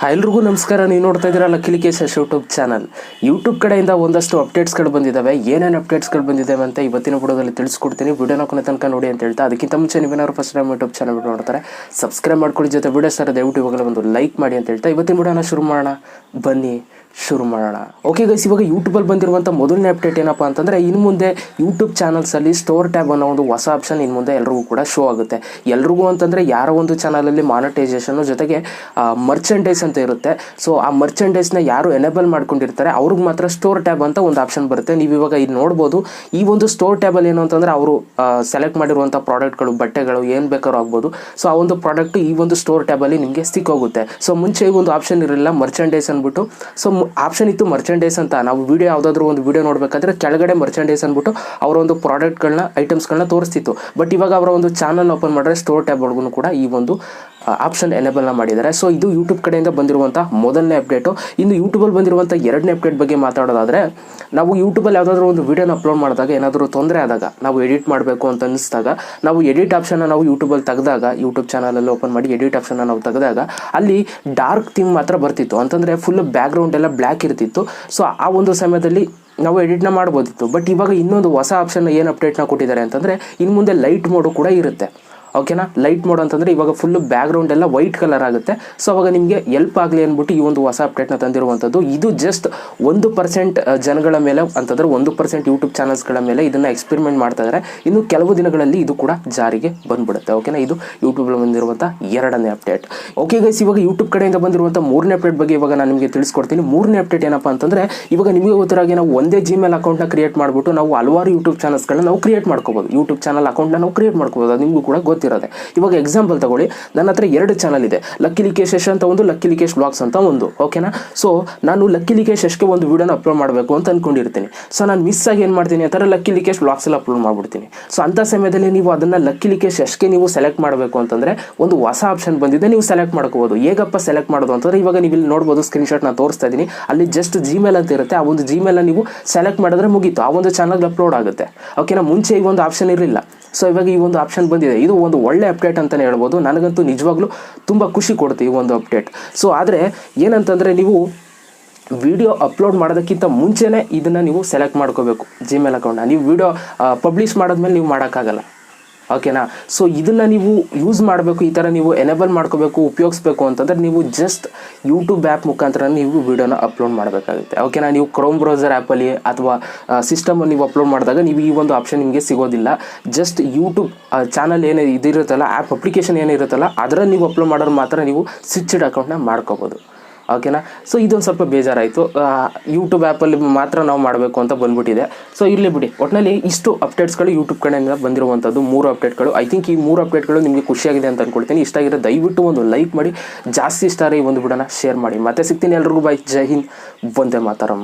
ಎಲ್ರಿಗೂ ನಮಸ್ಕಾರ. ನೀವು ನೋಡ್ತಾ ಇದ್ದೀರಾ ಲಕ್ಕೇಶ್ ಯೂಟ್ಯೂಬ್ ಚಾನಲ್. ಯೂಟ್ಯೂಬ್ ಕಡೆಯಿಂದ ಒಂದಷ್ಟು ಅಪ್ಡೇಟ್ಸ್ಗಳು ಬಂದಿದ್ದಾವೆ. ಏನೇನು ಅಪ್ಡೇಟ್ಸ್ಗಳು ಬಂದಿದ್ದಾವೆ ಅಂತ ಇವತ್ತಿನ ವಿಡಿಯೋದಲ್ಲಿ ತಿಳಿಸ್ಕೊಡ್ತೀನಿ. ವಿಡಿಯೋನ ಕೊನೆ ತನಕ ನೋಡಿ ಅಂತ ಹೇಳ್ತಾ, ಅದಕ್ಕಿಂತ ಮುಂಚೆ ನೀವೇನಾದ್ರು ಫಸ್ಟ್ ಟೈಮ್ ಯೂಟ್ಯೂಬ್ ಚಾನಲ್ ನೋಡ್ತಾರೆ ಸಬ್ಸ್ಕ್ರೈಬ್ ಮಾಡ್ಕೊಳ್ಳಿ, ಜೊತೆ ವಿಡಿಯೋ ಸರ್ ದಯವಿಟ್ಟು ಇವಾಗಲೇ ಒಂದು ಲೈಕ್ ಮಾಡಿ ಅಂತ ಹೇಳ್ತಾ ಇವತ್ತಿನ ವಿಡಿಯೋನ ಶುರು ಮಾಡೋಣ. ಬನ್ನಿ ಶುರು ಮಾಡೋಣ. ಓಕೆ ಗೈಸ್, ಇವಾಗ ಯೂಟ್ಯೂಬಲ್ಲಿ ಬಂದಿರುವಂಥ ಮೊದಲನೇ ಅಪ್ಡೇಟ್ ಏನಪ್ಪ ಅಂತಂದರೆ, ಇನ್ನು ಮುಂದೆ ಯೂಟ್ಯೂಬ್ ಚಾನಲ್ಸಲ್ಲಿ ಸ್ಟೋರ್ ಟ್ಯಾಬ್ ಅನ್ನೋ ಒಂದು ಹೊಸ ಆಪ್ಷನ್ ಇನ್ನು ಮುಂದೆ ಎಲ್ರಿಗೂ ಕೂಡ ಶೋ ಆಗುತ್ತೆ. ಎಲ್ರಿಗೂ ಅಂತಂದರೆ ಯಾರೋ ಒಂದು ಚಾನಲಲ್ಲಿ ಮಾನಿಟೈಸೇಷನ್ನು ಜೊತೆಗೆ ಮರ್ಚೆಂಡೈಸ್ ಅಂತ ಇರುತ್ತೆ. ಸೊ ಆ ಮರ್ಚೆಂಡೈಸ್ನ ಯಾರು ಎನೇಬಲ್ ಮಾಡ್ಕೊಂಡಿರ್ತಾರೆ ಅವ್ರಿಗೆ ಮಾತ್ರ ಸ್ಟೋರ್ ಟ್ಯಾಬ್ ಅಂತ ಒಂದು ಆಪ್ಷನ್ ಬರುತ್ತೆ. ನೀವು ಇವಾಗ ಇದು ನೋಡ್ಬೋದು. ಈ ಒಂದು ಸ್ಟೋರ್ ಟ್ಯಾಬಲ್ಲಿ ಏನು ಅಂತಂದರೆ ಅವರು ಸೆಲೆಕ್ಟ್ ಮಾಡಿರುವಂಥ ಪ್ರಾಡಕ್ಟ್ಗಳು, ಬಟ್ಟೆಗಳು ಏನು ಬೇಕಾದ್ರೂ ಆಗ್ಬೋದು. ಸೊ ಆ ಒಂದು ಪ್ರಾಡಕ್ಟ್ ಈ ಒಂದು ಸ್ಟೋರ್ ಟ್ಯಾಬಲ್ಲಿ ನಿಮಗೆ ಸಿಕ್ಕೋಗುತ್ತೆ. ಸೊ ಮುಂಚೆ ಈ ಒಂದು ಆಪ್ಷನ್ ಇರಲಿಲ್ಲ, ಮರ್ಚೆಂಡೈಸ್ ಅಂದ್ಬಿಟ್ಟು. ಸೊ ಆಪ್ಷನ್ ಇತ್ತು ಮರ್ಚೆಂಡೈಸ್ ಅಂತ. ನಾವು ವಿಡಿಯೋ ಯಾವುದಾದ್ರೂ ಒಂದು ವಿಡಿಯೋ ನೋಡಬೇಕಾದ್ರೆ ಕೆಳಗಡೆ ಮರ್ಚೆಂಡೈಸ್ ಅಂದ್ಬಿಟ್ಟು ಅವರ ಒಂದು ಪ್ರಾಡಕ್ಟ್ಗಳನ್ನ, ಐಟಮ್ಸ್ಗಳನ್ನ ತೋರಿಸ್ತಿತ್ತು. ಬಟ್ ಇವಾಗ ಅವರ ಒಂದು ಚಾನಲ್ ಓಪನ್ ಮಾಡಿದ್ರೆ ಸ್ಟೋರ್ ಟ್ಯಾಬ್ ಒಳಗೂ ಕೂಡ ಈ ಒಂದು ಆಪ್ಷನ್ ಎನೇಬಲ್ನ ಮಾಡಿದ್ದಾರೆ. ಸೊ ಇದು ಯೂಟ್ಯೂಬ್ ಕಡೆಯಿಂದ ಬಂದಿರುವಂಥ ಮೊದಲನೇ ಅಪ್ಡೇಟು. ಇನ್ನು ಯೂಟ್ಯೂಬಲ್ಲಿ ಬಂದಿರುವಂಥ ಎರಡನೇ ಅಪ್ಡೇಟ್ ಬಗ್ಗೆ ಮಾತಾಡೋದಾದರೆ, ನಾವು ಯೂಟ್ಯೂಬಲ್ಲಿ ಯಾವುದಾದ್ರೂ ಒಂದು ವಿಡಿಯೋನ ಅಪ್ಲೋಡ್ ಮಾಡಿದಾಗ ಏನಾದರೂ ತೊಂದರೆ ಆದಾಗ, ನಾವು ಎಡಿಟ್ ಮಾಡಬೇಕು ಅಂತ ಅನ್ನಿಸಿದಾಗ, ನಾವು ಎಡಿಟ್ ಆಪ್ಷನ್ನ ನಾವು ಯೂಟ್ಯೂಬಲ್ಲಿ ತೆಗೆದಾಗ, ಯೂಟ್ಯೂಬ್ ಚಾನಲಲ್ಲಿ ಓಪನ್ ಮಾಡಿ ಎಡಿಟ್ ಆಪ್ಷನ್ನ ನಾವು ತೆಗೆದಾಗ ಅಲ್ಲಿ ಡಾರ್ಕ್ ಥೀಮ್ ಮಾತ್ರ ಬರ್ತಿತ್ತು. ಅಂತಂದರೆ ಫುಲ್ ಬ್ಯಾಕ್ಗ್ರೌಂಡ್ ಎಲ್ಲ ಬ್ಲ್ಯಾಕ್ ಇರ್ತಿತ್ತು. ಸೊ ಆ ಒಂದು ಸಮಯದಲ್ಲಿ ನಾವು ಎಡಿಟ್ನ ಮಾಡ್ಬೋದಿತ್ತು. ಬಟ್ ಇವಾಗ ಇನ್ನೊಂದು ಹೊಸ ಆಪ್ಷನ್ ಏನು ಅಪ್ಡೇಟ್ನ ಕೊಟ್ಟಿದ್ದಾರೆ ಅಂತಂದರೆ, ಇನ್ನು ಮುಂದೆ ಲೈಟ್ ಮೋಡು ಕೂಡ ಇರುತ್ತೆ. ಓಕೆನಾ, ಲೈಟ್ ಮೋಡ್ ಅಂತಂದರೆ ಇವಾಗ ಫುಲ್ಲು ಬ್ಯಾಕ್ಗ್ರೌಂಡ್ ಎಲ್ಲ ವೈಟ್ ಕಲರ್ ಆಗುತ್ತೆ. ಸೊ ಅವಾಗ ನಿಮಗೆ ಎಲ್ಪ್ ಆಗಲಿ ಅಂದ್ಬಿಟ್ಟು ಈ ಒಂದು ಹೊಸ ಅಪ್ಡೇಟ್ನ ತಂದಿರುವಂಥದ್ದು. ಇದು ಜಸ್ಟ್ 1% ಜನಗಳ ಮೇಲೆ ಅಂತಂದರೆ 1% ಯೂಟ್ಯೂಬ್ ಚಾನಲ್ಸ್ಗಳ ಮೇಲೆ ಇದನ್ನು ಎಕ್ಸ್ಪೆರಿಮೆಂಟ್ ಮಾಡ್ತಾ ಇದ್ದಾರೆ. ಇನ್ನು ಕೆಲವು ದಿನಗಳಲ್ಲಿ ಇದು ಕೂಡ ಜಾರಿಗೆ ಬಂದ್ಬಿಡುತ್ತೆ. ಓಕೆನಾ, ಇದು ಯೂಟ್ಯೂಬಲ್ಲಿ ಬಂದಿರುವಂಥ ಎರಡನೇ ಅಪ್ಡೇಟ್. ಓಕೆ ಗೈಸ್, ಇವಾಗ ಯೂಟ್ಯೂಬ್ ಕಡೆಯಿಂದ ಬಂದಿರುವಂಥ ಮೂರನೇ ಅಪ್ಡೇಟ್ ಬಗ್ಗೆ ಇವಾಗ ನಾನು ನಿಮಗೆ ತಿಳಿಸ್ಕೊಡ್ತೀನಿ. ಮೂರನೇ ಅಪ್ಡೇಟ್ ಏನಪ್ಪ ಅಂತಂದರೆ, ಇವಾಗ ನಿಮಗೆ ಗೊತ್ತಿರಾಗೆ ನಾವು ಒಂದೇ ಜಿಮೇಲ್ ಅಕೌಂಟ್ನ ಕ್ರಿಯೇಟ್ ಮಾಡಿಬಿಟ್ಟು ನಾವು ಹಲವಾರು ಯೂಟ್ಯೂಬ್ ಚಾನಲ್ಸ್ಗಳನ್ನ ನಾವು ಕ್ರಿಯೇಟ್ ಮಾಡ್ಕೋಬೋದು. ಯೂಟ್ಯೂಬ್ ಚಾನಲ್ ಅಕೌಂಟ್ನ ನಾವು ಕ್ರಿಯೇಟ್ ಮಾಡ್ಕೋಬೋದು. ಅದು ನಿಮಗೂ ಕೂಡ ಗೊತ್ತಿರೋದೆ. ಇವಾಗ ಎಕ್ಸಾಂಪಲ್ ತಗೊಳ್ಳಿ, ನನ್ನ ಹತ್ರ 2 ಚಾನಲ್ ಇದೆ. ಲಕ್ಕೇಶ್ ಯಶ್ ಅಂತ ಒಂದು, ಲಕ್ಕೇಶ್ ವ್ಲಾಗ್ಸ್ ಅಂತ ಒಂದು. ಓಕೆನಾ, ಸೊ ನಾನು ಲಕ್ಕೇಶ್ ಯಶ್ಗೆ ಒಂದು ವಿಡಿಯೋನ ಅಪ್ಲೋಡ್ ಮಾಡಬೇಕು ಅಂತ ಅಂದ್ಕೊಂಡಿರ್ತೀನಿ. ಸೊ ನಾನು ಮಿಸ್ ಆಗಿ ಏನು ಮಾಡ್ತೀನಿ ಅಂತಾರೆ, ಲಕ್ಕೇಶ್ ವ್ಲಾಗ್ಸ್ ಎಲ್ಲ ಅಪ್ಲೋಡ್ ಮಾಡ್ಬಿಡ್ತೀನಿ. ಸೊ ಅಂಥ ಸಮಯದಲ್ಲಿ ನೀವು ಅದನ್ನು ಲಕ್ಕೇಶ್ ಯಶ್ಗೆ ನೀವು ಸೆಲೆಕ್ಟ್ ಮಾಡಬೇಕು ಅಂತಂದರೆ ಒಂದು ಹೊಸ ಆಪ್ಷನ್ ಬಂದಿದೆ, ನೀವು ಸೆಲೆಕ್ಟ್ ಮಾಡ್ಕೋಬೋದು. ಹೇಗಪ್ಪ ಸೆಲೆಕ್ಟ್ ಮಾಡೋದು ಅಂತಂದರೆ, ಇವಾಗ ನೀವು ಇಲ್ಲಿ ನೋಡ್ಬೋದು, ಸ್ಕ್ರೀನ್ಶಾಟ್ ನಾನು ತೋರಿಸ್ತಾ ಇದ್ದೀನಿ. ಅಲ್ಲಿ ಜಸ್ಟ್ ಜಿಮೇಲ್ ಅಂತ ಇರುತ್ತೆ. ಆ ಒಂದು ಜಿಮೇಲ್ನ ನೀವು ಸೆಲೆಕ್ಟ್ ಮಾಡಿದ್ರೆ ಮುಗೀತು, ಆ ಒಂದು ಚಾನಲ್ಗೆ ಅಪ್ಲೋಡ್ ಆಗುತ್ತೆ. ಓಕೆನಾ, ಮುಂಚೆ ಈ ಒಂದು ಆಪ್ಷನ್ ಇರಲಿಲ್ಲ. ಸೊ ಇವಾಗ ಈ ಒಂದು ಆಪ್ಷನ್ ಬಂದಿದೆ. ಇದು ಒಂದು ಒಳ್ಳೆ ಅಪ್ಡೇಟ್ ಅಂತಲೇ ಹೇಳ್ಬೋದು. ನನಗಂತೂ ನಿಜವಾಗ್ಲೂ ತುಂಬ ಖುಷಿ ಕೊಡುತ್ತೆ ಈ ಒಂದು ಅಪ್ಡೇಟ್. ಸೊ ಆದರೆ ಏನಂತಂದರೆ, ನೀವು ವಿಡಿಯೋ ಅಪ್ಲೋಡ್ ಮಾಡೋದಕ್ಕಿಂತ ಮುಂಚೆನೇ ಇದನ್ನು ನೀವು ಸೆಲೆಕ್ಟ್ ಮಾಡ್ಕೋಬೇಕು ಜಿಮೇಲ್ ಅಕೌಂಟ್ನ. ನೀವು ವಿಡಿಯೋ ಪಬ್ಲಿಷ್ ಮಾಡಿದ್ಮೇಲೆ ನೀವು ಮಾಡೋಕ್ಕಾಗಲ್ಲ. ಓಕೆನಾ, ಸೊ ಇದನ್ನು ನೀವು ಯೂಸ್ ಮಾಡಬೇಕು, ಈ ಥರ ನೀವು ಎನೇಬಲ್ ಮಾಡ್ಕೋಬೇಕು, ಉಪಯೋಗಿಸ್ಬೇಕು ಅಂತಂದರೆ ನೀವು ಜಸ್ಟ್ ಯೂಟ್ಯೂಬ್ ಆ್ಯಪ್ ಮುಖಾಂತರ ನೀವು ವಿಡಿಯೋನ ಅಪ್ಲೋಡ್ ಮಾಡಬೇಕಾಗುತ್ತೆ. ಓಕೆನಾ, ನೀವು ಕ್ರೋಮ್ ಬ್ರೌಸರ್ ಆ್ಯಪಲ್ಲಿ ಅಥವಾ ಸಿಸ್ಟಮಲ್ಲಿ ನೀವು ಅಪ್ಲೋಡ್ ಮಾಡಿದಾಗ ನೀವು ಈ ಒಂದು ಆಪ್ಷನ್ ನಿಮಗೆ ಸಿಗೋದಿಲ್ಲ. ಜಸ್ಟ್ ಯೂಟ್ಯೂಬ್ ಚಾನಲ್ ಏನು ಇದಿರುತ್ತಲ್ಲ, ಆ್ಯಪ್ ಅಪ್ಲಿಕೇಶನ್ ಏನಿರುತ್ತಲ್ಲ, ಅದರಲ್ಲಿ ನೀವು ಅಪ್ಲೋಡ್ ಮಾಡೋರು ಮಾತ್ರ ನೀವು ಸ್ವಿಚ್ಡ್ ಅಕೌಂಟ್ನ ಮಾಡ್ಕೋಬೋದು. ಓಕೆನಾ, ಸೊ ಇದೊಂದು ಸ್ವಲ್ಪ ಬೇಜಾರಾಯಿತು. ಯೂಟ್ಯೂಬ್ ಆ್ಯಪಲ್ಲಿ ಮಾತ್ರ ನಾವು ಮಾಡಬೇಕು ಅಂತ ಬಂದ್ಬಿಟ್ಟಿದೆ. ಸೊ ಇರಲಿ ಬಿಡಿ. ಒಟ್ಟಿನಲ್ಲಿ ಇಷ್ಟು ಅಪ್ಡೇಟ್ಸ್ಗಳು ಯೂಟ್ಯೂಬ್ ಕಡೆಯಿಂದ ಬಂದಿರುವಂಥದ್ದು 3 ಅಪ್ಡೇಟ್ಗಳು. ಐ ಥಿಂಕ್ ಈ 3 ಅಪ್ಡೇಟ್ಗಳು ನಿಮಗೆ ಖುಷಿಯಾಗಿದೆ ಅಂತ ಅಂದ್ಕೊಳ್ತೀನಿ. ಇಷ್ಟ ಆಗಿರೋ ದಯವಿಟ್ಟು ಒಂದು ಲೈಕ್ ಮಾಡಿ, ಜಾಸ್ತಿ ಇಷ್ಟ ಆದರೆ ಈ ಒಂದು ವಿಡಿಯೋನ ಶೇರ್ ಮಾಡಿ. ಮತ್ತೆ ಸಿಗ್ತೀನಿ ಎಲ್ರಿಗೂ. ಬೈ, ಜೈ ಹಿಂದ್, ವಂದೇ ಮಾತರಂ.